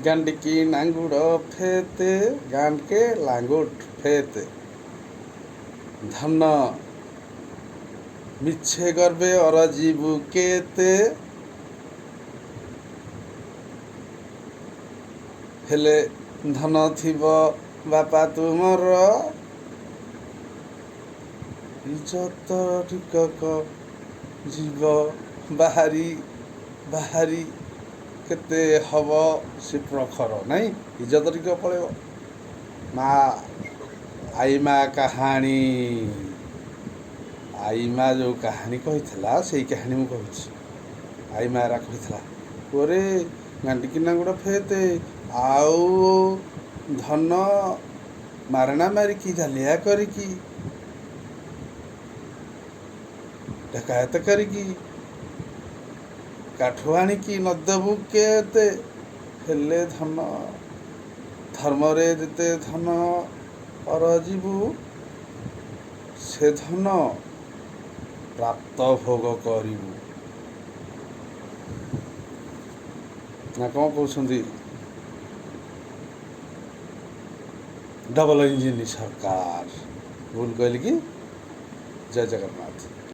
ଗାଣ୍ଡିକି ନାଙ୍ଗୁଡ଼ ଫେତେ ଗାଣ୍ଡକେ ଲାଙ୍ଗୁଡ଼ ଫେତେ ଧନ ମିଛେ ଗର୍ବେ ଅରଜିବୁ କେତେ ହେଲେ ଧନ ଥିବ ବାପା ତୁମର ଇଜ୍ଜତ ଟିକକ ଯିବ ବାହାରି ବାହାରି କେତେ ହବ ସେ ପ୍ରଖର ନାଇଁ ଇଜ୍ଜତ ଟିକେ ପଳେଇବ। ମା ଆଈ ମା କାହାଣୀ ଆଈ ମା ଯେଉଁ କାହାଣୀ କହିଥିଲା ସେଇ କାହାଣୀ ମୁଁ କହୁଛି। ଆଈ ମାରା କହିଥିଲା ପୁଅରେ ଗାଣ୍ଡିକି ନାଙ୍ଗୁଡ଼ ଫେତେ ଆଉ ଧନ ମାରଣା ମାରିକି ଜାଲିଆ କରିକି ଡକାୟତ କରିକି କାଠୁ ଆଣିକି ନଦେବୁ କେତେ ହେଲେ ଧନ ଧର୍ମରେ ଯେତେ ଧନ ଅରଜିବୁ ସେ ଧନ ପ୍ରାପ୍ତ ଭୋଗ କରିବୁ। ନା କ'ଣ କହୁଛନ୍ତି? ଡବଲ ଇଞ୍ଜିନ ସରକାର ଭୁଲ କହିଲି କି? ଜୟ ଜଗନ୍ନାଥ।